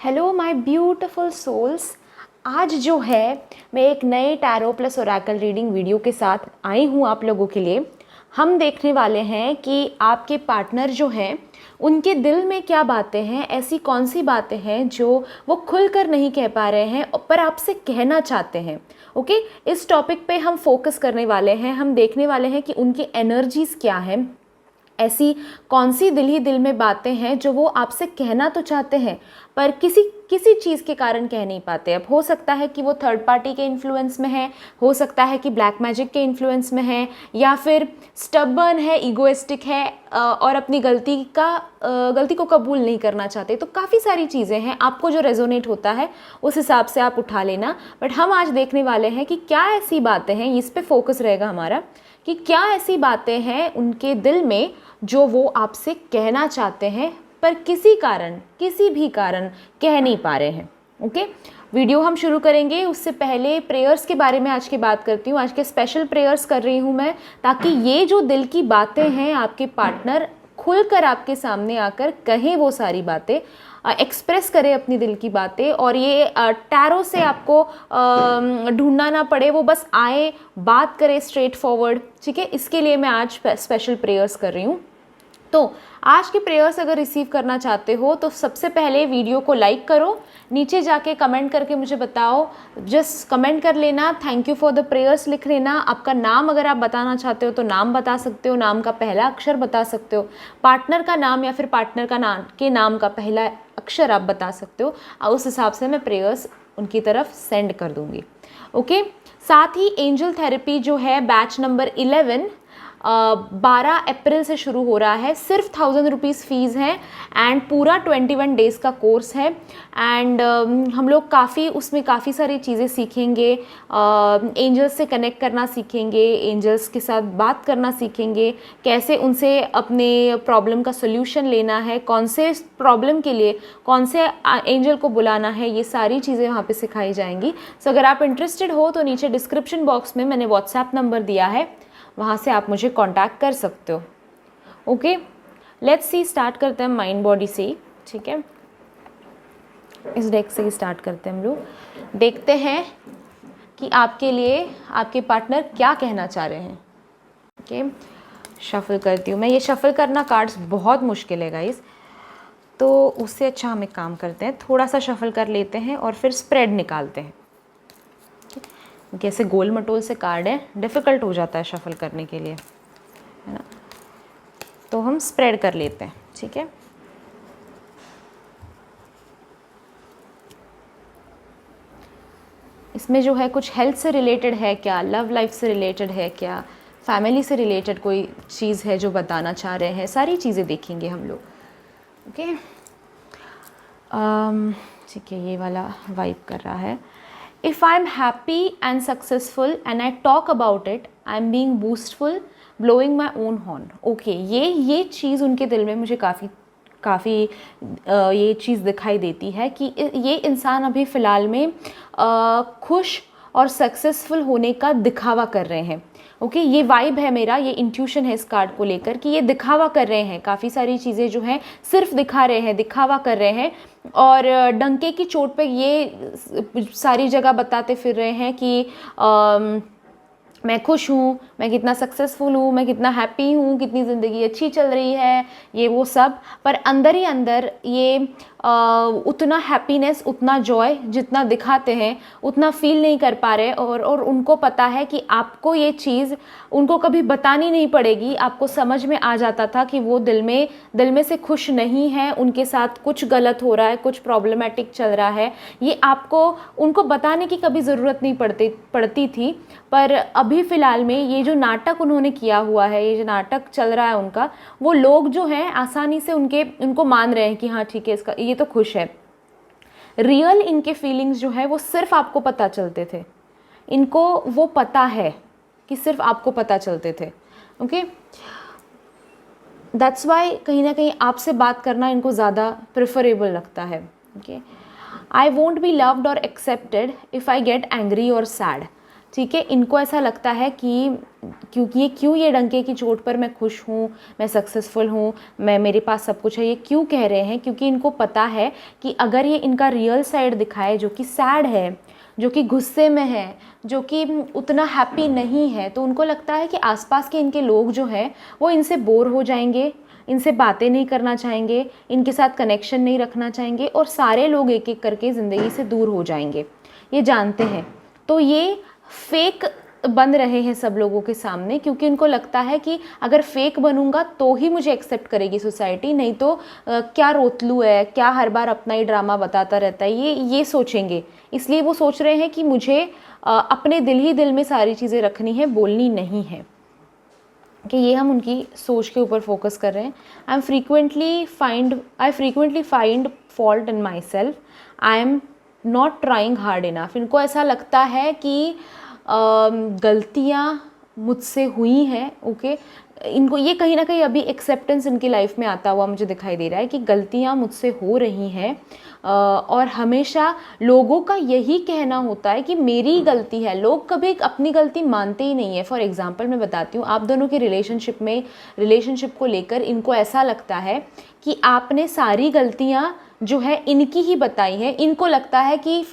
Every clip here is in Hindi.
Hello my beautiful souls. आज जो है मैं एक नए tarot plus Oracle reading video के साथ आई हूँ आप लोगों के लिए। हम देखने वाले हैं कि आपके पार्टनर जो हैं उनके दिल में क्या बातें हैं, ऐसी कौन सी बातें हैं जो वो खुलकर नहीं कह पा रहे हैं पर आपसे कहना चाहते हैं। ओके, इस टॉपिक पे हम फोकस करने वाले हैं। हम देखने वाले हैं कि उनकी एनर्जीज़ क्या हैं, ऐसी कौन सी दिल ही दिल में बातें हैं जो वो आपसे कहना तो चाहते हैं पर किसी किसी चीज़ के कारण कह नहीं पाते। अब हो सकता है कि वो थर्ड पार्टी के इन्फ्लुएंस में है, हो सकता है कि ब्लैक मैजिक के इन्फ्लुएंस में है, या फिर स्टबर्न है, ईगोइस्टिक है और अपनी गलती को कबूल नहीं करना चाहते। तो काफ़ी सारी चीज़ें हैं, आपको जो रेजोनेट होता है उस हिसाब से आप उठा लेना। बट हम आज देखने वाले हैं कि क्या ऐसी बातें हैं, इस पे फोकस रहेगा हमारा, कि क्या ऐसी बातें हैं उनके दिल में जो वो आपसे कहना चाहते हैं पर किसी भी कारण कह नहीं पा रहे हैं। ओके, वीडियो हम शुरू करेंगे उससे पहले प्रेयर्स के बारे में आज की बात करती हूँ। आज के स्पेशल प्रेयर्स कर रही हूँ मैं, ताकि ये जो दिल की बातें हैं आपके पार्टनर खुलकर आपके सामने आकर कहें, वो सारी बातें एक्सप्रेस करें अपनी दिल की बातें, और ये टैरो से आपको ढूंढना ना पड़े, वो बस आए, बात करें स्ट्रेट फॉरवर्ड। ठीक है, इसके लिए मैं आज स्पेशल प्रेयर्स कर रही हूँ। तो आज के प्रेयर्स अगर रिसीव करना चाहते हो तो सबसे पहले वीडियो को लाइक करो, नीचे जाके कमेंट करके मुझे बताओ, जस्ट कमेंट कर लेना, thank you for the prayers लिख लेना। आपका नाम अगर आप बताना चाहते हो तो नाम बता सकते हो, नाम का पहला अक्षर बता सकते हो, पार्टनर का नाम या फिर पार्टनर का नाम का पहला अक्षर आप बता सकते हो, और उस हिसाब से मैं प्रेयर्स उनकी तरफ सेंड कर दूँगी। ओके, साथ ही एंजल थेरेपी जो है बैच नंबर 11 12 अप्रैल से शुरू हो रहा है। सिर्फ 1000 रुपीज़ फ़ीस है एंड पूरा 21 डेज़ का कोर्स है। एंड हम लोग उसमें काफ़ी सारी चीज़ें सीखेंगे। एंजल्स से कनेक्ट करना सीखेंगे, एंजल्स के साथ बात करना सीखेंगे, कैसे उनसे अपने प्रॉब्लम का सोल्यूशन लेना है, कौन से प्रॉब्लम के लिए कौन से एंजल को बुलाना है, ये सारी चीज़ें वहाँ पे सिखाई जाएंगी। सो अगर आप इंटरेस्टेड हो तो नीचे डिस्क्रिप्शन बॉक्स में मैंने व्हाट्सएप नंबर दिया है, वहाँ से आप मुझे कांटेक्ट कर सकते हो। ओके, लेट्स सी, स्टार्ट करते हैं माइंड बॉडी से ही। ठीक है, इस डेक से ही स्टार्ट करते हैं हम लोग। देखते हैं कि आपके लिए आपके पार्टनर क्या कहना चाह रहे हैं। ओके, शफल करती हूँ मैं। ये शफल करना कार्ड्स बहुत मुश्किल है गाइस, तो उससे अच्छा हम एक काम करते हैं, थोड़ा सा शफल कर लेते हैं और फिर स्प्रेड निकालते हैं। कैसे गोल मटोल से कार्ड है, डिफ़िकल्ट हो जाता है शफल करने के लिए, है ना। तो हम स्प्रेड कर लेते हैं। ठीक है, इसमें जो है कुछ हेल्थ से रिलेटेड है क्या, लव लाइफ से रिलेटेड है क्या, फैमिली से रिलेटेड कोई चीज़ है जो बताना चाह रहे हैं, सारी चीज़ें देखेंगे हम लोग। ओके, ठीक है, ये वाला वाइब कर रहा है। If I'm happy and successful and I talk about it, I'm being boastful, blowing my own horn. Okay, ये चीज़ उनके दिल में मुझे काफ़ी ये चीज़ दिखाई देती है कि ये इंसान अभी फ़िलहाल में खुश और सक्सेसफुल होने का दिखावा कर रहे हैं। ओके, ये वाइब है मेरा, ये इंट्यूशन है इस कार्ड को लेकर कि ये दिखावा कर रहे हैं, काफ़ी सारी चीज़ें जो हैं सिर्फ दिखा रहे हैं, दिखावा कर रहे हैं, और डंके की चोट पे ये सारी जगह बताते फिर रहे हैं कि मैं खुश हूँ, मैं कितना सक्सेसफुल हूँ, मैं कितना हैप्पी हूँ, कितनी ज़िंदगी अच्छी चल रही है, ये वो सब। पर अंदर ही अंदर ये उतना हैप्पीनेस, उतना जॉय जितना दिखाते हैं उतना फील नहीं कर पा रहे, और उनको पता है कि आपको ये चीज़ उनको कभी बतानी नहीं पड़ेगी। आपको समझ में आ जाता था कि वो दिल में से खुश नहीं है, उनके साथ कुछ गलत हो रहा है, कुछ प्रॉब्लमेटिक चल रहा है। ये उनको बताने की कभी ज़रूरत नहीं पड़ती थी। पर अभी फ़िलहाल में ये जो नाटक उन्होंने किया हुआ है, ये जो नाटक चल रहा है उनका, वो लोग जो हैं आसानी से उनको मान रहे हैं कि हाँ ठीक है, इसका ये तो खुश है। रियल इनके फीलिंग्स जो है वो सिर्फ आपको पता चलते थे, इनको वो पता है कि सिर्फ आपको पता चलते थे। ओके, दैट्स वाई कहीं ना कहीं आपसे बात करना इनको ज़्यादा प्रेफरेबल लगता है। Okay, I won't be loved और accepted if I get angry और सैड। ठीक है। इनको ऐसा लगता है कि क्यों ये डंके की चोट पर मैं खुश हूँ, मैं सक्सेसफुल हूँ, मेरे पास सब कुछ है, ये क्यों कह रहे हैं? क्योंकि इनको पता है कि अगर ये इनका रियल साइड दिखाए, जो कि सैड है, जो कि गुस्से में है, जो कि उतना हैप्पी नहीं है, तो उनको लगता है कि आसपास के इनके लोग जो हैं वो इनसे बोर हो जाएंगे, इनसे बातें नहीं करना चाहेंगे, इनके साथ कनेक्शन नहीं रखना चाहेंगे, और सारे लोग एक एक करके ज़िंदगी से दूर हो जाएंगे, ये जानते हैं। तो ये फेक बन रहे हैं सब लोगों के सामने, क्योंकि उनको लगता है कि अगर फेक बनूंगा तो ही मुझे एक्सेप्ट करेगी सोसाइटी, नहीं तो क्या रोतलू है, क्या हर बार अपना ही ड्रामा बताता रहता है, ये सोचेंगे। इसलिए वो सोच रहे हैं कि मुझे अपने दिल ही दिल में सारी चीज़ें रखनी है, बोलनी नहीं है, कि ये हम उनकी सोच के ऊपर फोकस कर रहे हैं। I frequently find fault in myself, I am not trying hard enough. इनको ऐसा लगता है कि गलतियाँ मुझसे हुई हैं, ओके। इनको ये कहीं ना कहीं अभी एक्सेप्टेंस इनकी लाइफ में आता हुआ मुझे दिखाई दे रहा है कि गलतियाँ मुझसे हो रही हैं, और हमेशा लोगों का यही कहना होता है कि मेरी गलती है। लोग कभी अपनी गलती मानते ही नहीं है। फॉर एग्जांपल मैं बताती हूँ, आप दोनों के रिलेशनशिप को लेकर इनको ऐसा लगता है कि आपने सारी गलतियाँ जो है इनकी ही बताई है। इनको लगता है कि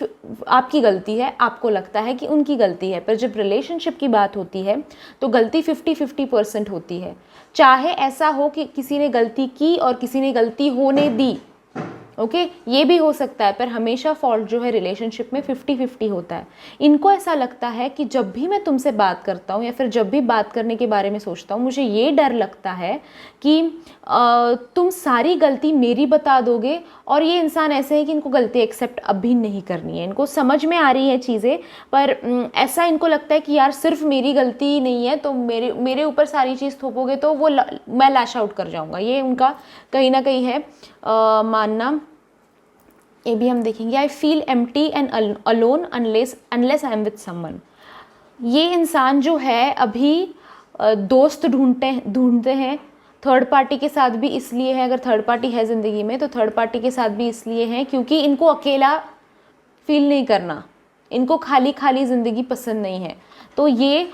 आपकी गलती है, आपको लगता है कि उनकी गलती है। पर जब रिलेशनशिप की बात होती है तो गलती 50-50% होती है। चाहे ऐसा हो कि किसी ने गलती की और किसी ने गलती होने दी, ओके, ये भी हो सकता है, पर हमेशा फॉल्ट जो है रिलेशनशिप में 50-50 होता है। इनको ऐसा लगता है कि जब भी मैं तुमसे बात करता हूँ या फिर जब भी बात करने के बारे में सोचता हूँ, मुझे ये डर लगता है कि तुम सारी गलती मेरी बता दोगे। और ये इंसान ऐसे है कि इनको गलती एक्सेप्ट अभी नहीं करनी है, इनको समझ में आ रही है चीज़ें, पर ऐसा इनको लगता है कि यार सिर्फ मेरी गलती नहीं है, तो मेरे ऊपर सारी चीज़ थोपोगे तो मैं लैश आउट कर जाऊँगा। ये उनका कहीं ना कहीं है मानना। ये भी हम देखेंगे। I feel empty and alone unless I am with someone. ये इंसान जो है अभी दोस्त ढूंढते हैं। थर्ड पार्टी के साथ भी इसलिए है, अगर थर्ड पार्टी है ज़िंदगी में तो थर्ड पार्टी के साथ भी इसलिए है क्योंकि इनको अकेला फील नहीं करना, इनको खाली खाली ज़िंदगी पसंद नहीं है। तो ये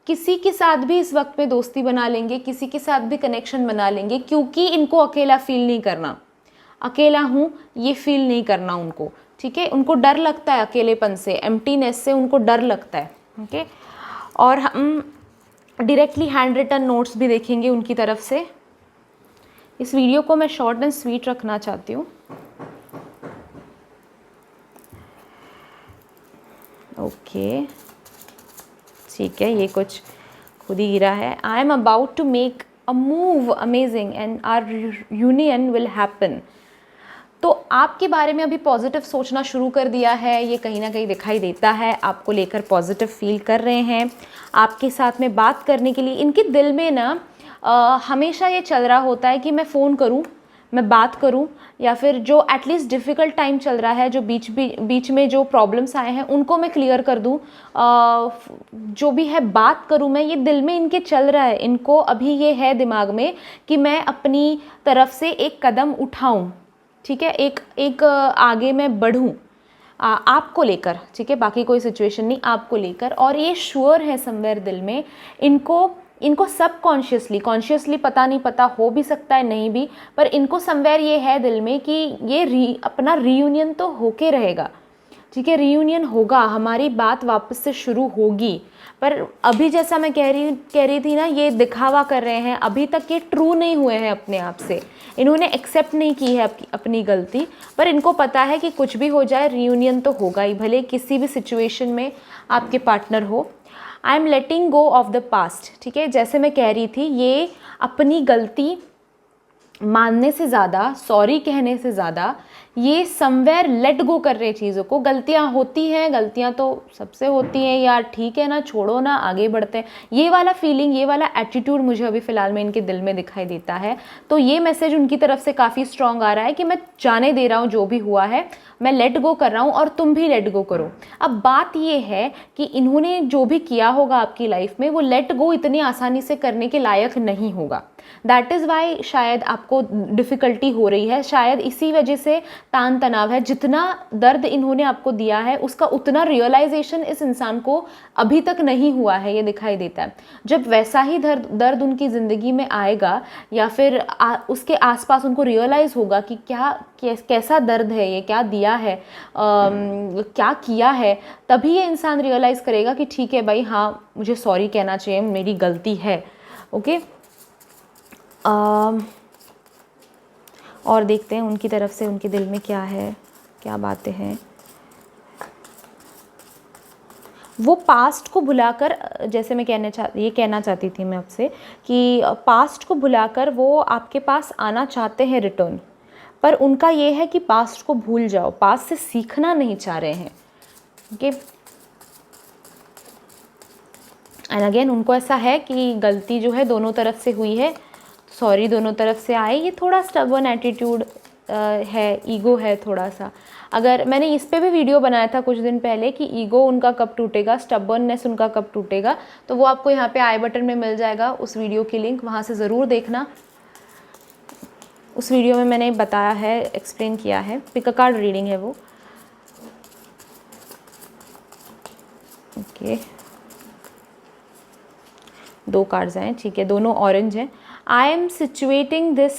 किसी के साथ भी इस वक्त में दोस्ती बना लेंगे, किसी के साथ भी कनेक्शन बना लेंगे, क्योंकि इनको अकेला फील नहीं करना, अकेला हूँ ये फील नहीं करना उनको, ठीक है। उनको डर लगता है अकेलेपन से, एम्प्टीनेस से उनको डर लगता है, ओके। और हम डायरेक्टली हैंड रिटन नोट्स भी देखेंगे उनकी तरफ से। इस वीडियो को मैं शॉर्ट एंड स्वीट रखना चाहती हूँ, ओके, ठीक है। ये कुछ खुद ही गिरा है। I am about to make a move amazing and our union will happen. तो आपके बारे में अभी पॉजिटिव सोचना शुरू कर दिया है, ये कहीं ना कहीं दिखाई देता है। आपको लेकर पॉजिटिव फील कर रहे हैं, आपके साथ में बात करने के लिए इनके दिल में ना हमेशा ये चल रहा होता है कि मैं फ़ोन करूं, मैं बात करूं, या फिर जो एटलीस्ट डिफ़िकल्ट टाइम चल रहा है, जो बीच में जो प्रॉब्लम्स आए हैं उनको मैं क्लियर कर दूं, जो भी है बात करूं मैं। ये दिल में इनके चल रहा है, इनको अभी ये है दिमाग में कि मैं अपनी तरफ से एक कदम उठाऊं, ठीक है, एक आगे मैं बढ़ूं आपको लेकर, ठीक है, बाकी कोई सिचुएशन नहीं, आपको लेकर। और ये श्योर है समवेयर दिल में, इनको सब कॉन्शियसली पता नहीं, पता हो भी सकता है नहीं भी, पर इनको समवेयर ये है दिल में कि ये अपना रीयूनियन तो होके रहेगा, ठीक है, रीयूनियन होगा, हमारी बात वापस से शुरू होगी। पर अभी जैसा मैं कह रही थी ना, ये दिखावा कर रहे हैं, अभी तक ये ट्रू नहीं हुए हैं अपने आप से, इन्होंने एक्सेप्ट नहीं की है अपनी गलती। पर इनको पता है कि कुछ भी हो जाए रीयूनियन तो होगा ही, भले किसी भी सिचुएशन में आपके पार्टनर हो। I am letting go of the past, ठीक है, जैसे मैं कह रही थी, ये अपनी गलती मानने से ज़्यादा, सॉरी कहने से ज़्यादा, ये समवेयर लेट गो कर रहे चीज़ों को। गलतियाँ होती हैं, गलतियाँ तो सबसे होती हैं यार, ठीक है ना, छोड़ो ना, आगे बढ़ते हैं, ये वाला फीलिंग, ये वाला एटीट्यूड मुझे अभी फ़िलहाल में इनके दिल में दिखाई देता है। तो ये मैसेज उनकी तरफ से काफ़ी स्ट्रॉन्ग आ रहा है कि मैं जाने दे रहा हूँ जो भी हुआ है, मैं लेट गो कर रहा हूँ और तुम भी लेट गो करो। अब बात ये है कि इन्होंने जो भी किया होगा आपकी लाइफ में, वो लेट गो इतनी आसानी से करने के लायक नहीं होगा। दैट इज़ वाई शायद आपको डिफ़िकल्टी हो रही है, शायद इसी वजह से तान तनाव है। जितना दर्द इन्होंने आपको दिया है उसका उतना रियलाइजेशन इस इंसान को अभी तक नहीं हुआ है, ये दिखाई देता है। जब वैसा ही दर्द उनकी ज़िंदगी में आएगा या फिर उसके आसपास उनको रियलाइज़ होगा कि कैसा दर्द है, ये क्या दिया है, क्या किया है, तभी ये इंसान रियलाइज़ करेगा कि ठीक है भाई, हाँ मुझे सॉरी कहना चाहिए, मेरी गलती है। ओके, और देखते हैं उनकी तरफ से उनके दिल में क्या है, क्या बातें हैं। वो पास्ट को भुलाकर, जैसे मैं कहना चाहती थी मैं आपसे कि पास्ट को भुलाकर वो आपके पास आना चाहते हैं रिटर्न, पर उनका ये है कि पास्ट को भूल जाओ, पास्ट से सीखना नहीं चाह रहे हैं। ओके, एंड अगेन उनको ऐसा है कि गलती जो है दोनों तरफ से हुई है, सॉरी दोनों तरफ से आए। ये थोड़ा स्टबर्न एटीट्यूड है, ईगो है थोड़ा सा। अगर मैंने इस पे भी वीडियो बनाया था कुछ दिन पहले कि ईगो उनका कब टूटेगा, स्टबर्ननेस उनका कब टूटेगा, तो वो आपको यहाँ पे आई बटन में मिल जाएगा उस वीडियो की लिंक, वहाँ से ज़रूर देखना। उस वीडियो में मैंने बताया है, एक्सप्लेन किया है। पिक अ कार्ड रीडिंग है वो। ओके, 2 कार्ड्स हैं, ठीक है, दोनों ऑरेंज हैं। आई एम सिचुएटिंग दिस,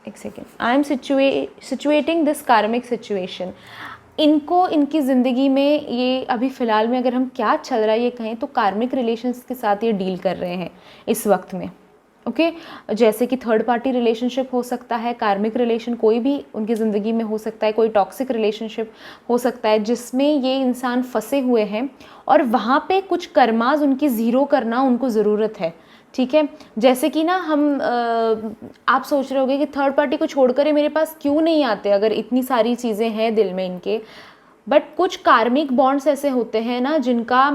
एक second, I am situating this कार्मिक सिचुएशन। इनको इनकी ज़िंदगी में ये अभी फ़िलहाल में अगर हम क्या चल रहा है ये कहें तो कार्मिक रिलेशंस के साथ ये डील कर रहे हैं इस वक्त में। ओके, जैसे कि थर्ड पार्टी रिलेशनशिप हो सकता है, कार्मिक रिलेशन कोई भी उनकी ज़िंदगी में हो सकता है, कोई टॉक्सिक रिलेशनशिप हो सकता है जिसमें ये इंसान फंसे हुए हैं और वहाँ पे कुछ कर्माज उनकी ज़ीरो करना उनको ज़रूरत है। ठीक है, जैसे कि ना आप सोच रहे होगे कि थर्ड पार्टी को छोड़कर ये मेरे पास क्यों नहीं आते अगर इतनी सारी चीज़ें हैं दिल में इनके। बट कुछ कार्मिक बॉन्ड्स ऐसे होते हैं ना जिनका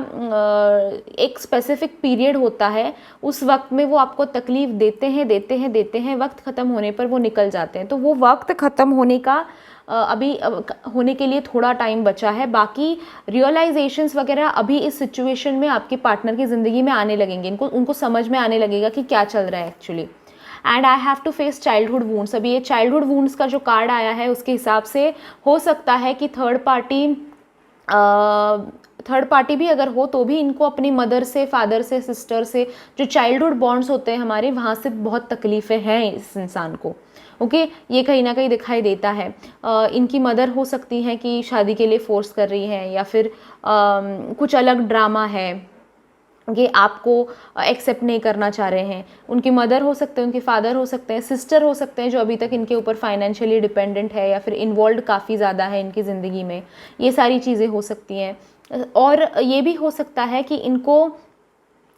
एक स्पेसिफिक पीरियड होता है, उस वक्त में वो आपको तकलीफ़ देते हैं, वक्त ख़त्म होने पर वो निकल जाते हैं। तो वो वक्त ख़त्म होने का अभी होने के लिए थोड़ा टाइम बचा है। बाकी रियलाइजेशंस वगैरह अभी इस सिचुएशन में आपके पार्टनर की ज़िंदगी में आने लगेंगे, उनको समझ में आने लगेगा कि क्या चल रहा है actually. And I have to face childhood wounds. अभी ये चाइल्डहुड वूंड्स का जो कार्ड आया है उसके हिसाब से हो सकता है कि थर्ड पार्टी भी अगर हो तो भी इनको अपनी मदर से, फादर से, सिस्टर से जो चाइल्डहुड बॉन्ड्स होते हैं हमारे, वहाँ से बहुत तकलीफ़ें हैं इस इंसान को। ओके, ये कहीं ना कहीं दिखाई देता है। इनकी मदर हो सकती हैं कि शादी के लिए फोर्स कर रही हैं, या फिर कुछ अलग ड्रामा है, ये आपको एक्सेप्ट नहीं करना चाह रहे हैं। उनकी मदर हो सकते हैं, उनके फादर हो सकते हैं, सिस्टर हो सकते हैं जो अभी तक इनके ऊपर फाइनेंशियली डिपेंडेंट है या फिर इन्वॉल्व काफ़ी ज़्यादा है इनकी ज़िंदगी में। ये सारी चीज़ें हो सकती हैं। और ये भी हो सकता है कि इनको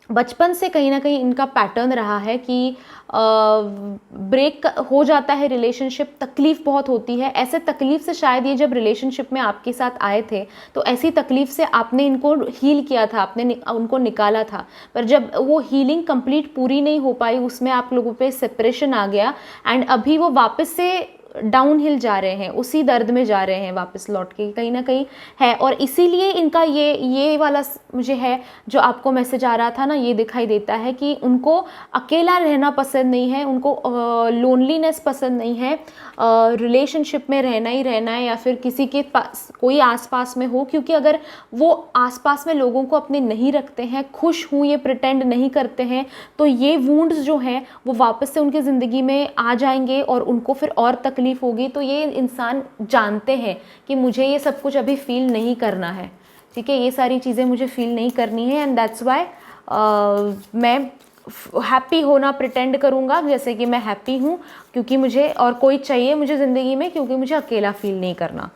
बचपन से कहीं ना कहीं इनका पैटर्न रहा है कि ब्रेक हो जाता है रिलेशनशिप, तकलीफ़ बहुत होती है। ऐसे तकलीफ़ से शायद ये जब रिलेशनशिप में आपके साथ आए थे तो ऐसी तकलीफ़ से आपने इनको हील किया था, आपने उनको निकाला था, पर जब वो हीलिंग कंप्लीट पूरी नहीं हो पाई उसमें आप लोगों पे सेपरेशन आ गया एंड अभी वो वापस से डाउन हिल जा रहे हैं, उसी दर्द में जा रहे हैं वापस लौट के कहीं ना कहीं है। और इसीलिए इनका ये वाला मुझे है जो आपको मैसेज आ रहा था ना, ये दिखाई देता है कि उनको अकेला रहना पसंद नहीं है, उनको लोनलीनेस पसंद नहीं है, रिलेशनशिप में रहना ही रहना है या फिर किसी के पास कोई आसपास में हो। क्योंकि अगर वो आसपास में लोगों को अपने नहीं रखते हैं, खुश हूँ ये प्रिटेंड नहीं करते हैं, तो ये वुंड्स जो हैं वो वापस से उनकी ज़िंदगी में आ जाएंगे और उनको फिर और तकलीफ होगी। तो ये इंसान जानते हैं कि मुझे ये सब कुछ अभी फील नहीं करना है, ठीक है, ये सारी चीज़ें मुझे फील नहीं करनी है एंड दैट्स वाई मैं हैप्पी होना प्रिटेंड करूँगा जैसे कि मैं हैप्पी हूँ, क्योंकि मुझे और कोई चाहिए मुझे ज़िंदगी में, क्योंकि मुझे अकेला फील नहीं करना।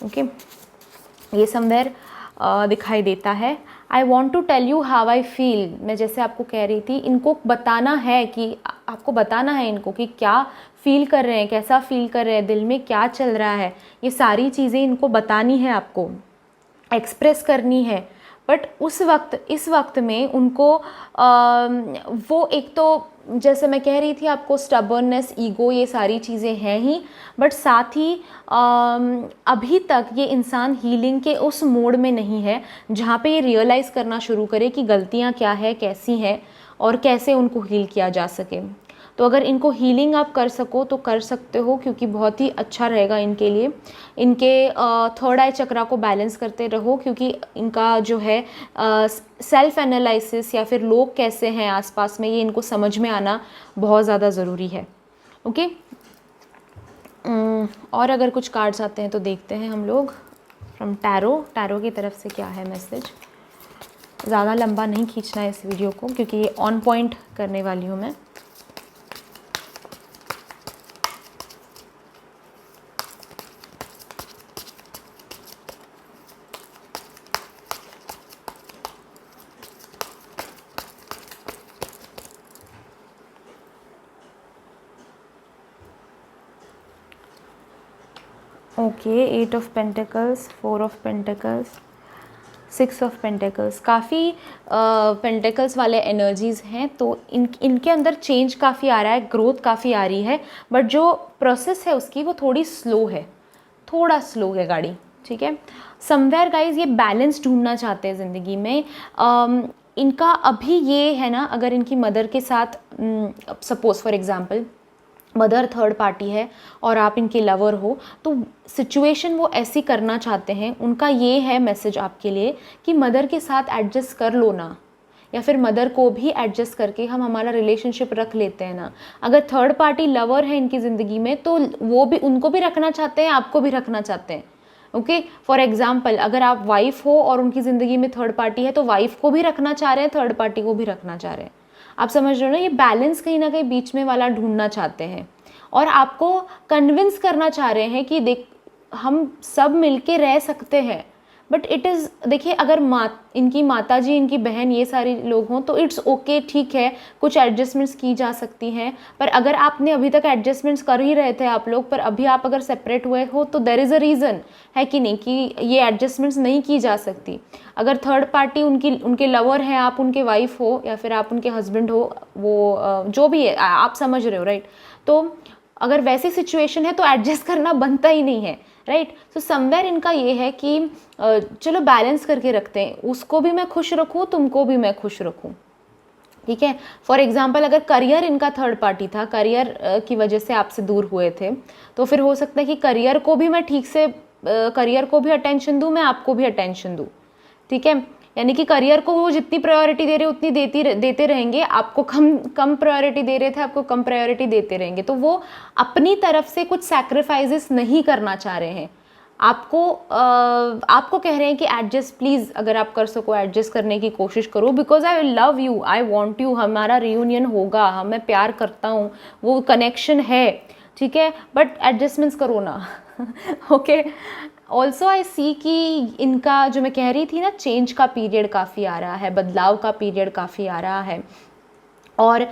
ओके, ये समवेयर दिखाई देता है। I want to tell you how I feel. मैं जैसे आपको कह रही थी, इनको बताना है कि आपको बताना है इनको कि क्या फील कर रहे हैं, कैसा फील कर रहे हैं, दिल में क्या चल रहा है, ये सारी चीज़ें इनको बतानी है, आपको एक्सप्रेस करनी है। बट इस वक्त में उनको वो एक तो जैसे मैं कह रही थी आपको स्टबर्ननेस, ईगो, ये सारी चीज़ें हैं ही, बट साथ ही अभी तक ये इंसान हीलिंग के उस मोड में नहीं है जहाँ पे ये रियलाइज़ करना शुरू करे कि गलतियाँ क्या है, कैसी हैं और कैसे उनको हील किया जा सके। तो अगर इनको हीलिंग आप कर सको तो कर सकते हो, क्योंकि बहुत ही अच्छा रहेगा इनके लिए। इनके थर्ड आई चक्रा को बैलेंस करते रहो, क्योंकि इनका जो है सेल्फ एनालिसिस या फिर लोग कैसे हैं आसपास में, ये इनको समझ में आना बहुत ज़्यादा ज़रूरी है। ओके, और अगर कुछ कार्ड्स आते हैं तो देखते हैं हम लोग फ्रॉम टैरो की तरफ से क्या है मैसेज। ज़्यादा लंबा नहीं खींचना है इस वीडियो को, क्योंकि ये ऑन पॉइंट करने वाली हूँ मैं। Okay, 8 of pentacles, 4 of pentacles, 6 of pentacles, काफ़ी पेंटिकल्स वाले एनर्जीज़ हैं। तो इनके अंदर चेंज काफ़ी आ रहा है, ग्रोथ काफ़ी आ रही है, बट जो प्रोसेस है उसकी वो थोड़ी स्लो है, थोड़ा स्लो है गाड़ी, ठीक है। समवेयर गाइज ये बैलेंस ढूंढना चाहते हैं ज़िंदगी में। इनका अभी ये है ना, अगर इनकी मदर के साथ suppose for example mother third party है और आप इनके लवर हो, तो सिचुएशन वो ऐसी करना चाहते हैं। उनका ये है मैसेज आपके लिए कि मदर के साथ एडजस्ट कर लो ना, या फिर मदर को भी एडजस्ट करके हम हमारा रिलेशनशिप रख लेते हैं ना। अगर थर्ड पार्टी लवर है इनकी ज़िंदगी में तो वो भी, उनको भी रखना चाहते हैं, आपको भी रखना चाहते हैं। ओके, फॉर एग्जाम्पल अगर आप वाइफ हो और उनकी ज़िंदगी में थर्ड पार्टी है, तो वाइफ को भी रखना चाह रहे हैं, थर्ड पार्टी को भी रखना चाह रहे हैं। आप समझ रहे हो ना, ये बैलेंस कहीं ना कहीं बीच में वाला ढूंढना चाहते हैं और आपको कन्विंस करना चाह रहे हैं कि देख हम सब मिलके रह सकते हैं। बट इट इज़, देखिए अगर इनकी माता जी, इनकी बहन, ये सारे लोग हों तो इट्स ओके, ठीक है, कुछ एडजस्टमेंट्स की जा सकती हैं। पर अगर आपने अभी तक एडजस्टमेंट्स कर ही रहे थे आप लोग, पर अभी आप अगर सेपरेट हुए हो तो देयर इज़ अ रीज़न, है कि नहीं, कि ये एडजस्टमेंट्स नहीं की जा सकती। अगर थर्ड पार्टी उनके लवर हैं, आप उनके वाइफ हो या फिर आप उनके हस्बैंड हो, वो जो भी है, आप समझ रहे हो, राइट। तो अगर वैसी सिचुएशन है तो एडजस्ट करना बनता ही नहीं है, राइट। सो समवेयर इनका ये है कि चलो बैलेंस करके रखते हैं, उसको भी मैं खुश रखूँ, तुमको भी मैं खुश रखूँ, ठीक है। फॉर एग्जाम्पल अगर करियर इनका थर्ड पार्टी था, करियर की वजह से आपसे दूर हुए थे, तो फिर हो सकता है कि करियर को भी मैं ठीक से, करियर को भी अटेंशन दूँ, मैं आपको भी अटेंशन दूँ, ठीक है। यानी कि करियर को वो जितनी प्रायोरिटी दे रहे उतनी देते रहेंगे, आपको कम प्रायोरिटी दे रहे थे, आपको कम प्रायोरिटी देते रहेंगे। तो वो अपनी तरफ से कुछ सैक्रिफाइसेस नहीं करना चाह रहे हैं। आपको कह रहे हैं कि एडजस्ट, प्लीज़ अगर आप कर सको एडजस्ट करने की कोशिश करो, because I love you, I want you, हमारा रियूनियन होगा, मैं प्यार करता हूँ, वो कनेक्शन है, ठीक है, बट एडजस्टमेंट्स करो ना। ओके, ऑल्सो आई सी कि इनका जो मैं कह रही थी ना, चेंज का पीरियड काफ़ी आ रहा है, बदलाव का पीरियड काफ़ी आ रहा है, और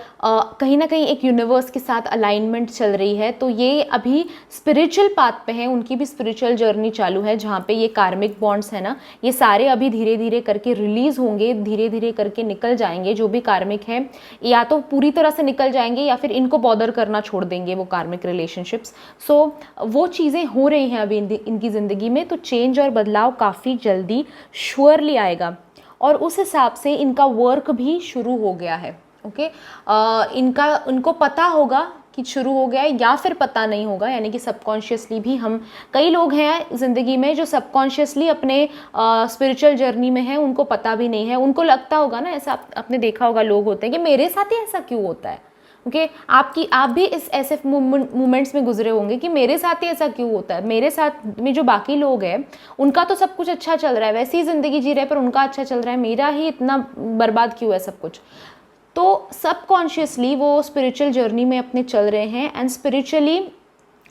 कहीं ना कहीं एक यूनिवर्स के साथ अलाइनमेंट चल रही है। तो ये अभी स्पिरिचुअल पाथ पे है, उनकी भी स्पिरिचुअल जर्नी चालू है, जहाँ पे ये कार्मिक बॉन्ड्स है ना, ये सारे अभी धीरे धीरे करके रिलीज़ होंगे, धीरे धीरे करके निकल जाएंगे। जो भी कार्मिक है या तो पूरी तरह से निकल जाएंगे या फिर इनको बॉदर करना छोड़ देंगे वो कार्मिक रिलेशनशिप्स। सो वो चीज़ें हो रही हैं अभी इनकी ज़िंदगी में। तो चेंज और बदलाव काफ़ी जल्दी श्योरली आएगा, और उस हिसाब से इनका वर्क भी शुरू हो गया है। ओके, इनको पता होगा कि शुरू हो गया है, या फिर पता नहीं होगा, यानी कि सबकॉन्शियसली भी हम, कई लोग हैं ज़िंदगी में जो सबकॉन्शियसली अपने स्पिरिचुअल जर्नी में हैं, उनको पता भी नहीं है। उनको लगता होगा ना, ऐसा आपने देखा होगा, लोग होते हैं कि मेरे साथ ही ऐसा क्यों होता है। ओके, आप भी इस ऐसे मोमेंट्स में गुजरे होंगे कि मेरे साथ ही ऐसा क्यों होता है, मेरे साथ में जो बाकी लोग हैं उनका तो सब कुछ अच्छा चल रहा है, वैसी ही ज़िंदगी जी रहे, पर उनका अच्छा चल रहा है, मेरा ही इतना बर्बाद क्यों है सब कुछ। तो सबकॉन्शियसली वो स्पिरिचुअल जर्नी में अपने चल रहे हैं, एंड स्पिरिचुअली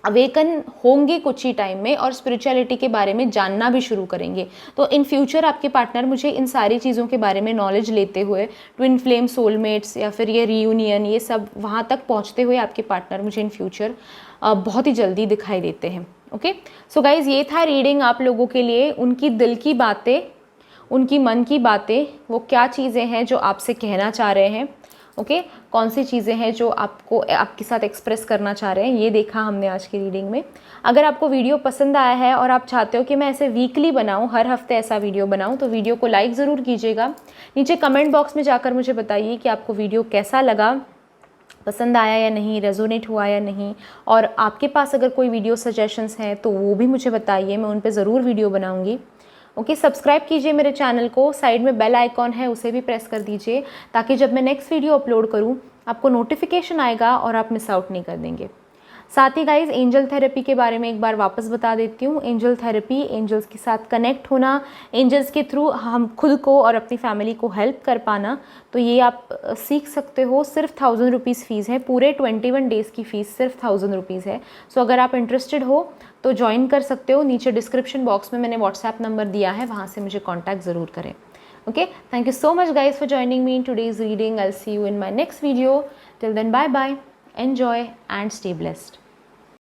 अवेकन होंगे कुछ ही टाइम में, और स्पिरिचुअलिटी के बारे में जानना भी शुरू करेंगे। तो इन फ्यूचर आपके पार्टनर, मुझे इन सारी चीज़ों के बारे में नॉलेज लेते हुए, ट्विन फ्लेम सोलमेट्स या फिर ये रीयूनियन, ये सब वहाँ तक पहुँचते हुए आपके पार्टनर मुझे इन फ्यूचर बहुत ही जल्दी दिखाई देते हैं। ओके, सो गाइज़, ये था रीडिंग आप लोगों के लिए। उनकी दिल की बातें, उनकी मन की बातें, वो क्या चीज़ें हैं जो आपसे कहना चाह रहे हैं, ओके कौन सी चीज़ें हैं जो आपको आपके साथ एक्सप्रेस करना चाह रहे हैं, ये देखा हमने आज की रीडिंग में। अगर आपको वीडियो पसंद आया है और आप चाहते हो कि मैं ऐसे वीकली बनाऊं, हर हफ्ते ऐसा वीडियो बनाऊं, तो वीडियो को लाइक ज़रूर कीजिएगा। नीचे कमेंट बॉक्स में जाकर मुझे बताइए कि आपको वीडियो कैसा लगा, पसंद आया या नहीं, रेजोनेट हुआ या नहीं, और आपके पास अगर कोई वीडियो सजेशंस हैं तो वो भी मुझे बताइए, मैं उन पे ज़रूर वीडियो बनाऊंगी। ओके सब्सक्राइब कीजिए मेरे चैनल को, साइड में बेल आइकॉन है उसे भी प्रेस कर दीजिए, ताकि जब मैं नेक्स्ट वीडियो अपलोड करूँ आपको नोटिफिकेशन आएगा और आप मिस आउट नहीं कर देंगे। साथ ही गाइज एंजल थेरेपी के बारे में एक बार वापस बता देती हूँ। एंजल थेरेपी, एंजल्स के साथ कनेक्ट होना, एंजल्स के थ्रू हम खुद को और अपनी फैमिली को हेल्प कर पाना, तो ये आप सीख सकते हो। सिर्फ 1000 रुपीज़ फ़ीस है, पूरे 21 डेज़ की फ़ीस सिर्फ 1000 रुपीज़ है। सो अगर आप इंटरेस्टेड हो तो ज्वाइन कर सकते हो। नीचे डिस्क्रिप्शन बॉक्स में मैंने व्हाट्सएप नंबर दिया है, वहाँ से मुझे कॉन्टैक्ट ज़रूर करें। Okay, thank you so much guys for joining me in today's reading. I will see you in my next video. Till then bye bye, enjoy and stay blessed.